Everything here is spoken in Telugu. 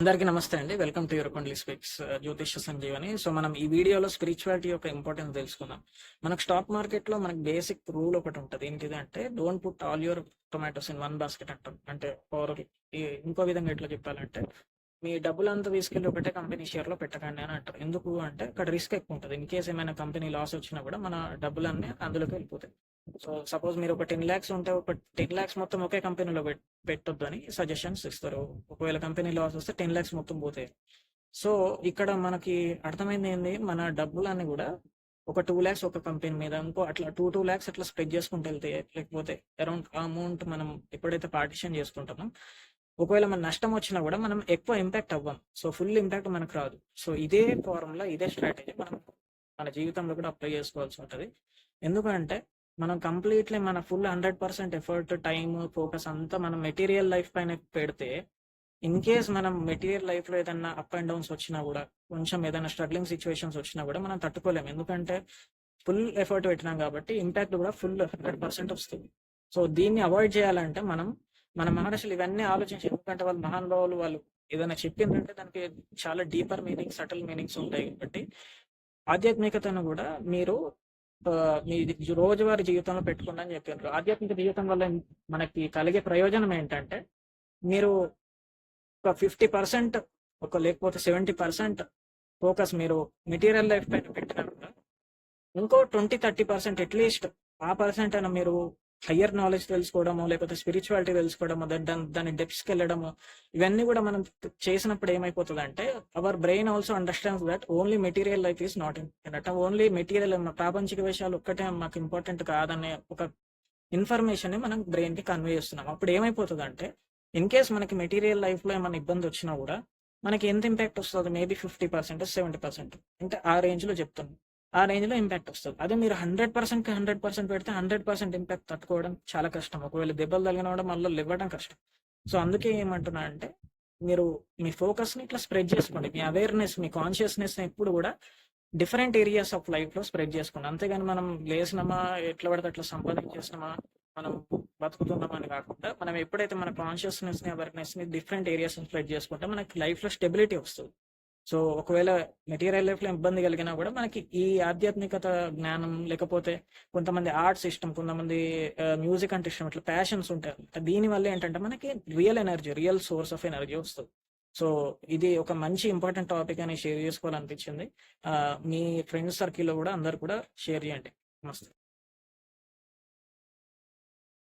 అందరికీ నమస్తే అండి. Welcome to your కొండలి speaks Jyotisha Sanjeevani. So మనం ఈ వీడియోలో స్పిరిచువాలిటీ యొక్క ఇంపార్టెన్స్ తెలుసుకుందాం. మనకు స్టాక్ మార్కెట్ లో మనకు బేసిక్ రూల్ ఒకటి ఉంటుంది. ఏంటిది అంటే don't put all your tomatoes in one basket అంటాం. అంటే ఇంకో విధంగా ఎట్లా చెప్పాలంటే మీ డబ్బులంతా తీసుకెళ్ళి ఒకటే కంపెనీ షేర్ లో పెట్టకండి అని అంటారు. ఎందుకు అంటే అక్కడ రిస్క్ ఎక్కువ ఉంటుంది. ఇన్ కేసు ఏమైనా కంపెనీ లాస్ వచ్చినా కూడా మన డబ్బులన్నీ అందులోకి వెళ్ళిపోతాయి. సో సపోజ్ మీరు ఒక 10 lakhs ఉంటే ఒక 10 lakhs మొత్తం ఒకే కంపెనీలో పెట్టొద్దు అని సజెషన్స్ ఇస్తారు. ఒకవేళ కంపెనీ లాస్ వస్తే 10 lakhs మొత్తం పోతాయి. సో ఇక్కడ మనకి అర్థమైంది ఏంది, మన డబ్బులన్నీ కూడా ఒక 2 lakhs ఒక కంపెనీ మీద, ఇంకో అట్లా 2 lakhs అట్లా స్ప్రెడ్ చేసుకుంటూ వెళ్తాయి. లేకపోతే అరౌండ్ ఆ అమౌంట్ మనం ఎప్పుడైతే పార్టిషన్ చేసుకుంటామో ఒకవేళ మన నష్టం వచ్చినా కూడా మనం ఎక్కువ ఇంపాక్ట్ అవ్వం. సో ఫుల్ ఇంపాక్ట్ మనకు రాదు. సో ఇదే ఫార్ములా, ఇదే స్ట్రాటజీ మనం మన జీవితంలో కూడా అప్లై చేసుకోవాల్సి ఉంటుంది. ఎందుకంటే మనం కంప్లీట్లీ మన ఫుల్ 100% ఎఫర్ట్, టైమ్, ఫోకస్ అంతా మనం మెటీరియల్ లైఫ్ పైన పెడితే, ఇన్ కేస్ మనం మెటీరియల్ లైఫ్ లో ఏదైనా అప్ అండ్ డౌన్స్ వచ్చినా కూడా, కొంచెం ఏదైనా స్ట్రగ్లింగ్ సిచ్యువేషన్స్ వచ్చినా కూడా మనం తట్టుకోలేము. ఎందుకంటే ఫుల్ ఎఫర్ట్ పెట్టినాం కాబట్టి ఇంపాక్ట్ కూడా ఫుల్ 100% వస్తుంది. సో దీన్ని అవాయిడ్ చేయాలంటే మన మహర్షులు ఇవన్నీ ఆలోచించి, ఎందుకంటే వాళ్ళు మహానుభావులు, వాళ్ళు ఏదైనా చెప్పిందంటే దానికి చాలా డీపర్ మీనింగ్స్, సటిల్ మీనింగ్స్ ఉంటాయి. కాబట్టి ఆధ్యాత్మికతను కూడా మీరు మీ రోజువారీ జీవితంలో పెట్టుకోండి అని చెప్పారు. ఆధ్యాత్మిక జీవితం వల్ల మనకి కలిగే ప్రయోజనం ఏంటంటే, మీరు ఒక 50%, లేకపోతే 70% ఫోకస్ మీరు మెటీరియల్ లైఫ్ పైన పెట్టినా కూడా, ఇంకో 20-30% అట్లీస్ట్ ఆ పర్సెంట్ అయినా మీరు హయ్యర్ నాలెడ్జ్ తెలుసుకోవడము, లేకపోతే స్పిరిచువాలిటీ తెలుసుకోవడము, దాని డెప్స్కి వెళ్ళడము, ఇవన్నీ కూడా మనం చేసినప్పుడు ఏమైపోతుంది అంటే, our brain also understands that only material life is not important. Only material, ప్రాపంచిక విషయాలు ఒక్కటే మాకు ఇంపార్టెంట్ కాదనే ఒక ఇన్ఫర్మేషన్ ని మనం బ్రెయిన్ కి కన్వే చేస్తున్నాం. అప్పుడు ఏమైపోతుంది అంటే, ఇన్ కేస్ మనకి మెటీరియల్ లైఫ్ లో ఏమైనా ఇబ్బంది వచ్చినా కూడా మనకి ఎంత ఇంపాక్ట్ వస్తుంది, మేబీ 50%, 70%, అంటే ఆ రేంజ్ లో చెప్తాను. ఆ రేంజ్ లో ఇంపాక్ట్ వస్తుంది. అదే మీరు 100% పెడితే 100% ఇంపాక్ట్ తట్టుకోవడం చాలా కష్టం. ఒకవేళ దెబ్బలు తగిలిన కూడా మళ్ళీ ఇవ్వడం కష్టం. సో అందుకే ఏమంటున్నా అంటే, మీరు మీ ఫోకస్ ని ఇట్లా స్ప్రెడ్ చేసుకోండి. మీ అవేర్నెస్, మీ కాన్షియస్నెస్ ఎప్పుడు కూడా డిఫరెంట్ ఏరియాస్ ఆఫ్ లైఫ్ లో స్ప్రెడ్ చేసుకోండి. అంతేగాని మనం లేసినామా, ఎట్లా పడితే అట్లా సంపాదించేసినామా, మనం బతుకుతున్నామా అని కాకుండా, మనం ఎప్పుడైతే మన కాన్షియస్నెస్ ని, అవేర్నెస్ ని డిఫరెంట్ ఏరియాస్ స్ప్రెడ్ చేసుకుంటే మనకి లైఫ్ లో స్టెబిలిటీ వస్తుంది. సో ఒకవేళ మెటీరియల్ లైఫ్ లో ఇబ్బంది కలిగినా కూడా మనకి ఈ ఆధ్యాత్మికత జ్ఞానం, లేకపోతే కొంతమంది ఆర్ట్స్ ఇష్టం, కొంతమంది మ్యూజిక్ అంటే ఇష్టం, ఇట్లా ప్యాషన్స్ ఉంటాయి. దీని వల్ల ఏంటంటే మనకి real energy, real source of energy వస్తుంది. సో ఇది ఒక మంచి ఇంపార్టెంట్ టాపిక్ అని షేర్ చేసుకోవాలనిపించింది. మీ ఫ్రెండ్స్ సర్కిల్లో కూడా అందరు కూడా షేర్ చేయండి. నమస్తే.